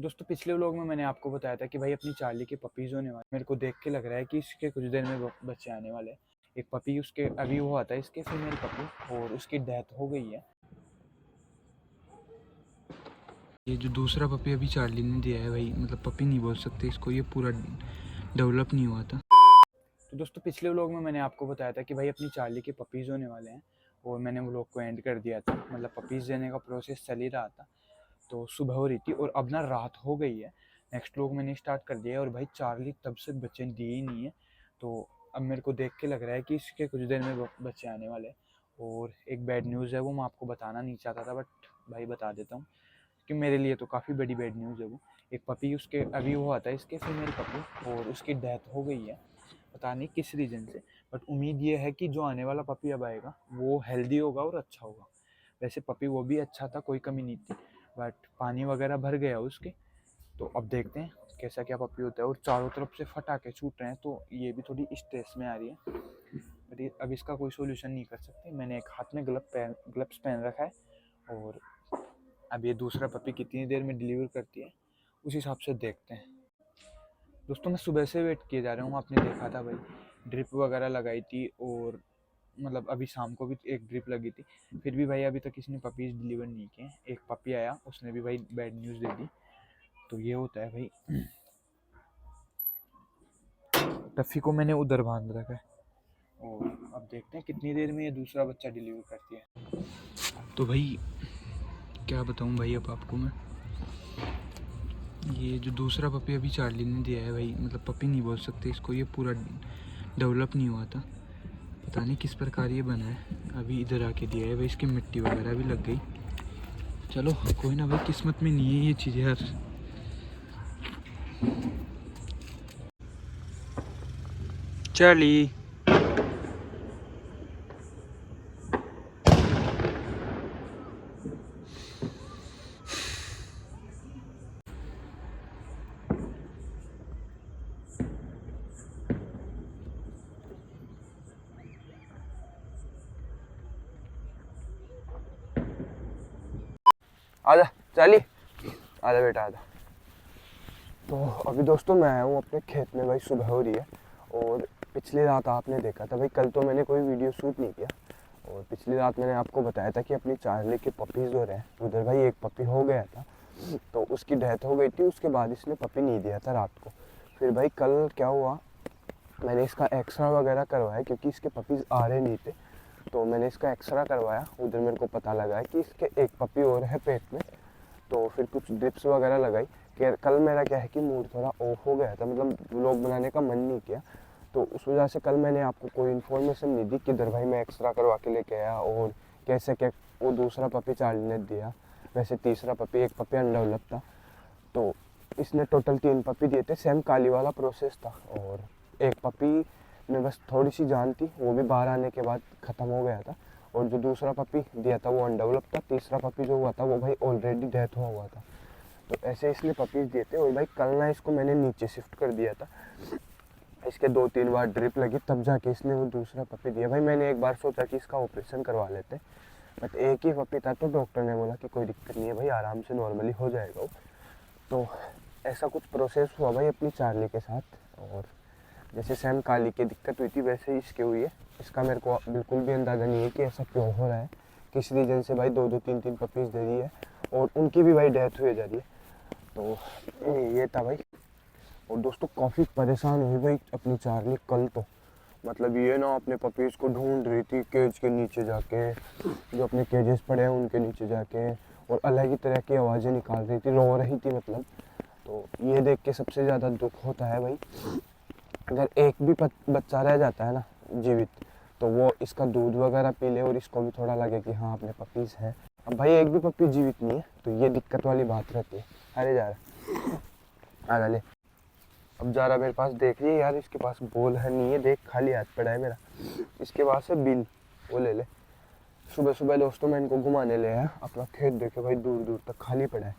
दोस्तों पिछले व्लॉग में मैंने आपको बताया था कि भाई अपनी चार्ली के पपीज़ होने वाले। मेरे को देख के लग रहा है कि इसके कुछ देर में बच्चे आने वाले हैं। एक पपी उसके अभी हुआ था, इसके फीमेल पपी, और उसकी डेथ हो गई है। ये जो दूसरा पपी अभी चार्ली ने दिया है भाई, मतलब पपी नहीं बोल सकते इसको, ये पूरा डेवलप नहीं हुआ था। तो दोस्तों पिछले व्लॉग में मैंने आपको बताया था कि भाई अपनी चार्ली के पपीज़ होने वाले हैं, और मैंने व्लॉग को एंड कर दिया था। मतलब पपीज़ देने का प्रोसेस चल ही रहा था, तो सुबह हो रही थी और अब ना रात हो गई है। नेक्स्ट व्लॉग मैंने स्टार्ट कर दिया है, और भाई चार्ली तब से बच्चे दिए ही नहीं है। तो अब मेरे को देख के लग रहा है कि इसके कुछ देर में बच्चे आने वाले हैं। और एक बैड न्यूज़ है, वो मैं आपको बताना नहीं चाहता था, बट भाई बता देता हूँ कि मेरे लिए तो काफ़ी बड़ी बैड न्यूज़ है वो। एक पपी उसके अभी हुआ था, इसके फीमेल पपी, और उसकी डेथ हो गई है, पता नहीं किस रीज़न से। बट उम्मीद ये है कि जो आने वाला पपी अब आएगा वो हेल्दी होगा और अच्छा होगा। वैसे पपी वो भी अच्छा था, कोई कमी नहीं थी, बट पानी वगैरह भर गया उसके। तो अब देखते हैं कैसा क्या पपी होता है। और चारों तरफ से फटाके छूट रहे हैं, तो ये भी थोड़ी स्ट्रेस में आ रही है। बट अब इसका कोई सोल्यूशन नहीं कर सकते। मैंने एक हाथ में ग्लव्स पहन रखा है, और अब ये दूसरा पपी कितनी देर में डिलीवर करती है उस हिसाब से देखते हैं। दोस्तों मैं सुबह से वेट किए जा रहा हूँ, आपने देखा था भाई, ड्रिप वगैरह लगाई थी, और मतलब अभी शाम को भी एक ड्रिप लगी थी। फिर भी भाई अभी तक किसी ने पपीज़ डिलीवर नहीं किए। एक पपी आया, उसने भी भाई बैड न्यूज़ दे दी। तो ये होता है भाई। टफ़ी को मैंने उधर बांध रखा है, और अब देखते हैं कितनी देर में ये दूसरा बच्चा डिलीवर करती है। तो भाई क्या बताऊँ भाई अब आपको मैं, ये जो दूसरा पपी अभी चार्ली ने दिया है भाई, मतलब पपी नहीं बोल सकते इसको, ये पूरा डेवलप नहीं हुआ था। पता नहीं किस प्रकार ये बना है, अभी इधर आके दिया है भाई। इसकी मिट्टी वगैरह भी लग गई। चलो कोई ना भाई, किस्मत में नहीं है ये चीज़ यार। चार्ली आजा, चार्ली आजा बेटा आजा। तो अभी दोस्तों मैं आया हूँ अपने खेत में भाई, सुबह हो रही है। और पिछली रात आपने देखा था भाई, कल तो मैंने कोई वीडियो शूट नहीं किया। और पिछली रात मैंने आपको बताया था कि अपनी चार्ली के पपीज़ हो रहे हैं उधर भाई। एक पपी हो गया था, तो उसकी डेथ हो गई थी। उसके बाद इसने पपी नहीं दिया था रात को। फिर भाई कल क्या हुआ, मैंने इसका एक्सरा वगैरह करवाया, क्योंकि इसके पपीज़ आ रहे नहीं थे। तो मैंने इसका एक्सरा करवाया, उधर मेरे को पता लगा है कि इसके एक पपी और है पेट में। तो फिर कुछ ड्रिप्स वगैरह लगाई। कि कल मेरा क्या है कि मूड थोड़ा ऑफ हो गया था, मतलब व्लॉग बनाने का मन नहीं किया। तो उस वजह से कल मैंने आपको कोई इन्फॉर्मेशन नहीं दी किधर भाई मैं एक्सरा करवा के लेके आया, और कैसे क्या वो दूसरा पपी चार्ली ने दिया। वैसे तीसरा पपी, एक पपी अनडेवलप था। तो इसने टोटल 3 पपी दिए थे, सेम काली वाला प्रोसेस था। और एक पपी में बस थोड़ी सी जान थी, वो भी बाहर आने के बाद ख़त्म हो गया था। और जो दूसरा पपी दिया था वो अनडेवलप था। तीसरा पपी जो हुआ था वो भाई ऑलरेडी डेथ हुआ था। तो ऐसे इसने पपीज़ दिए थे। और भाई कल ना इसको मैंने नीचे शिफ्ट कर दिया था। इसके 2-3 बार ड्रिप लगी, तब जाके इसने वो दूसरा पपी दिया। भाई मैंने एक बार सोचा कि इसका ऑपरेशन करवा लेते, बट एक ही पपी था। तो डॉक्टर ने बोला कि कोई दिक्कत नहीं है भाई, आराम से नॉर्मली हो जाएगा वो। तो ऐसा कुछ प्रोसेस हुआ भाई अपनी चार्ली के साथ। और जैसे सेम काली की दिक्कत हुई थी वैसे ही इसके हुई है। इसका मेरे को बिल्कुल भी अंदाज़ा नहीं है कि ऐसा क्यों हो रहा है, किस रीज़न से भाई 2-2 3-3 पपीज़ दे रही है, और उनकी भी भाई डेथ हुई जा रही है। तो ये था भाई। और दोस्तों काफ़ी परेशान हुई भाई अपनी चार्ली कल तो। मतलब ये ना अपने पपीज़ को ढूंढ रही थी केज के नीचे जाके, जो अपने केजेस पड़े हैं उनके नीचे जाके, और अलग ही तरह की आवाज़ें निकाल रही थी, रो रही थी मतलब। तो ये देख के सबसे ज़्यादा दुख होता है भाई, अगर एक भी बच्चा रह जाता है ना जीवित, तो वो इसका दूध वगैरह पी ले और इसको भी थोड़ा लगे कि हाँ अपने पपीज़ हैं। अब भाई एक भी पपी जीवित नहीं है, तो ये दिक्कत वाली बात रहती है। अरे जा रहा, आ ले। अब जा रहा मेरे पास, देख रही है यार, इसके पास बॉल है नहीं है, देख खाली हाथ पड़ा है मेरा। इसके पास है बिल, वो ले ले। सुबह सुबह दोस्तों मैं इनको घुमाने ले आया, अपना खेत देखे भाई दूर दूर तक खाली पड़ा है।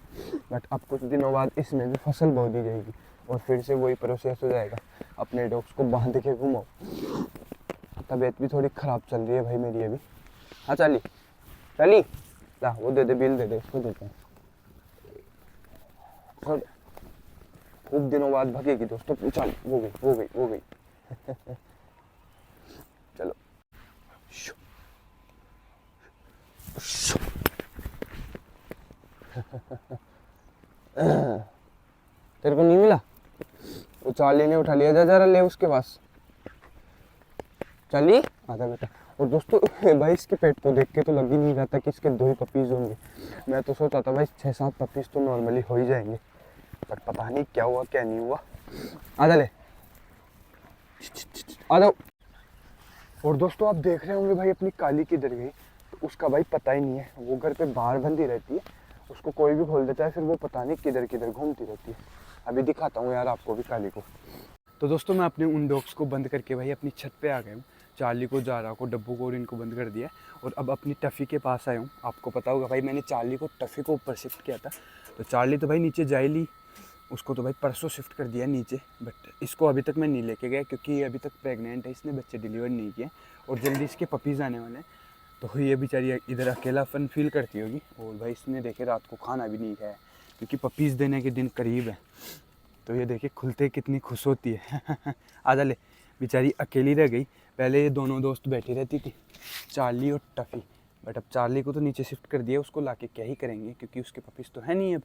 बट अब कुछ दिनों बाद इसमें भी फसल बो दी जाएगी, और फिर से वही प्रोसेस हो जाएगा, अपने डॉग्स को बांध के घुमाओ। तबीयत भी थोड़ी ख़राब चल रही है भाई मेरी अभी। हाँ चाली चाली, ला वो दे दे, बिल दे दे, उसको देते हैं। सर खूब दिनों बाद भगेगी दोस्तों। चल वो गई वो गई वो गई। चलो शु, शु। तेरे को नहीं मिला? वो चार्ली ने उठा लिया। जा जरा ले उसके पास। चली आधा बेटा। और दोस्तों भाई इसके पेट को देख के तो लग ही नहीं रहा था कि इसके 2 ही पपीज़ होंगे। मैं तो सोचा था भाई 6-7 पपीज़ तो नॉर्मली हो ही जाएंगे, बट पता नहीं क्या हुआ क्या नहीं हुआ। आधा ले, आधा। और दोस्तों आप देख रहे होंगे भाई अपनी काली किधर गई, तो उसका भाई पता ही नहीं है। वो घर पे बाहर बंदी रहती है, उसको कोई भी खोल देता है, फिर वो पता नहीं किधर किधर घूमती रहती है। अभी दिखाता हूँ यार आपको भी काली को। तो दोस्तों मैं अपने उन डॉग्स को बंद करके भाई अपनी छत पे आ गया हूँ। चार्ली को, जारा को, डब्बू को और इनको बंद कर दिया और अब अपनी टफ़ी के पास आया हूँ। आपको पता होगा भाई मैंने चार्ली को टफ़ी को ऊपर शिफ्ट किया था, तो चार्ली तो भाई नीचे जा ही ली, उसको तो भाई परसों शिफ्ट कर दिया नीचे। बट इसको अभी तक मैं नहीं लेके गया क्योंकि ये अभी तक प्रेग्नेंट है, इसने बच्चे डिलीवर नहीं किए और जल्दी इसके पपीज़ आने वाले हैं। तो ये बेचारी इधर अकेलापन फील करती होगी। और भाई इसने देखे रात को खाना भी नहीं खाया क्योंकि पपीज़ देने के दिन करीब है। तो ये देखिए खुलते कितनी खुश होती है। आधा ले, बेचारी अकेली रह गई। पहले ये दोनों दोस्त बैठी रहती थी, चार्ली और टफ़ी, बट अब चार्ली को तो नीचे शिफ्ट कर दिया। उसको लाके क्या ही करेंगे क्योंकि उसके पपीज़ तो है नहीं अब।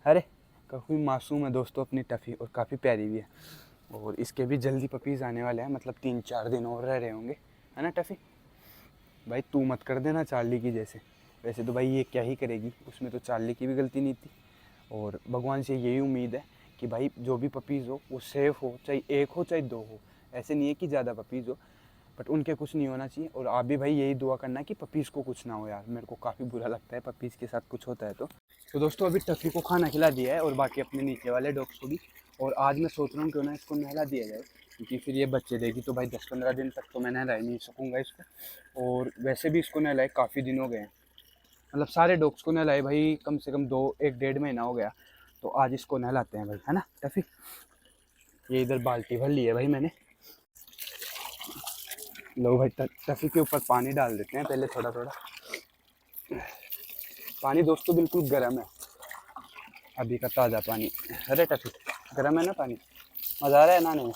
अरे काफ़ी मासूम है दोस्तों अपनी टफ़ी और काफ़ी प्यारी भी है। और इसके भी जल्दी पपीज़ आने वाले हैं, मतलब 3-4 दिन और रह रहे होंगे, है ना टफ़ी? भाई तू मत कर देना चार्ली की जैसे। वैसे तो भाई ये क्या ही करेगी, उसमें तो चार्ली की भी गलती नहीं थी। और भगवान से यही उम्मीद है कि भाई जो भी पपीज़ हो वो सेफ़ हो, चाहे 1 हो चाहे 2 हो। ऐसे नहीं है कि ज़्यादा पपीज़ हो, बट उनके कुछ नहीं होना चाहिए। और आप भी भाई यही दुआ करना कि पपीज़ को कुछ ना हो यार। मेरे को काफ़ी बुरा लगता है पपीज़ के साथ कुछ होता है तो दोस्तों अभी टफ़ी को खाना खिला दिया है और बाकी अपने नीचे वाले डॉग्स को भी। और आज मैं सोच रहा हूँ क्यों ना इसको नहला दिया जाए, क्योंकि फिर ये बच्चे देगी तो भाई 10-15 दिन तक तो मैं नहला ही नहीं सकूँगा इसको। और वैसे भी इसको नहलाए काफ़ी दिन हो गए हैं, मतलब सारे डॉग्स को नहलाए भाई कम से कम 1-1.5 महीना हो गया। तो आज इसको नहलाते हैं भाई, है ना टफ़ी? ये इधर बाल्टी भर ली है भाई मैंने। लो भाई टफ़ी के ऊपर पानी डाल देते हैं पहले थोड़ा थोड़ा। पानी दोस्तों बिल्कुल गर्म है, अभी का ताज़ा पानी। अरे टफ़ी गर्म है ना पानी, मज़ा आ रहा है नहाने में।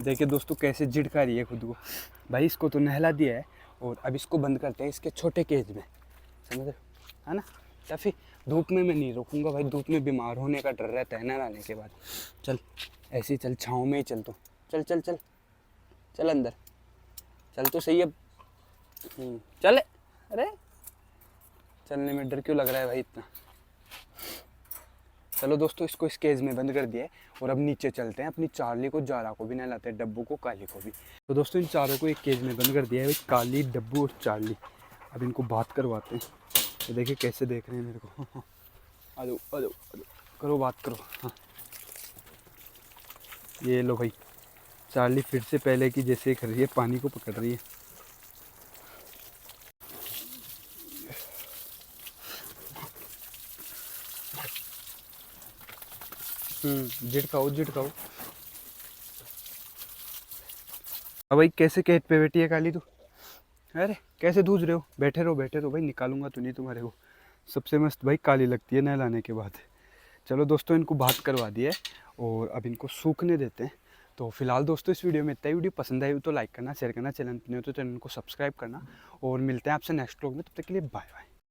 देखिए दोस्तों कैसे झिड़का रही है खुद को। भाई इसको तो नहला दिया है और अब इसको बंद करते हैं इसके छोटे केज में, समझ रहे, है ना टफ़ी? धूप में मैं नहीं रोकूंगा भाई, धूप में बीमार होने का डर रहता है नहलाने के बाद। चल ऐसे ही चल, छाँव में ही चल, तो चल चल चल चल अंदर चल तो सही अब। चल। अरे चलने में डर क्यों लग रहा है भाई इतना? चलो दोस्तों इसको इस केज में बंद कर दिया है और अब नीचे चलते हैं, अपनी चार्ली को, जारा को भी नहलाते हैं, डब्बू को, काली को भी। तो दोस्तों इन चारों को एक केज में बंद कर दिया है, काली, डब्बू और चार्ली। अब इनको बात करवाते हैं। तो देखिए कैसे देख रहे हैं मेरे को। आ जाओ आ जाओ आ जाओ, करो बात करो। हाँ ये लो भाई, चार्ली फिर से पहले की जैसे कर रही है, पानी को पकड़ रही है। झिड़काओ झिड़काओ। अब भाई कैसे केट पे बैठी है काली तू? अरे कैसे दूज रहे हो? बैठे रहो भाई, निकालूंगा तो नहीं तुम्हारे को। सबसे मस्त भाई काली लगती है नहलाने के बाद। चलो दोस्तों इनको बात करवा दिया है और अब इनको सूखने देते हैं। तो फिलहाल दोस्तों इस वीडियो में इतना ही। वीडियो पसंद आई तो लाइक करना, शेयर करना, चैनल पर नहीं हो तो चैनल को सब्सक्राइब करना और मिलते हैं आपसे नेक्स्ट व्लॉग में। तब तक के लिए बाय बाय।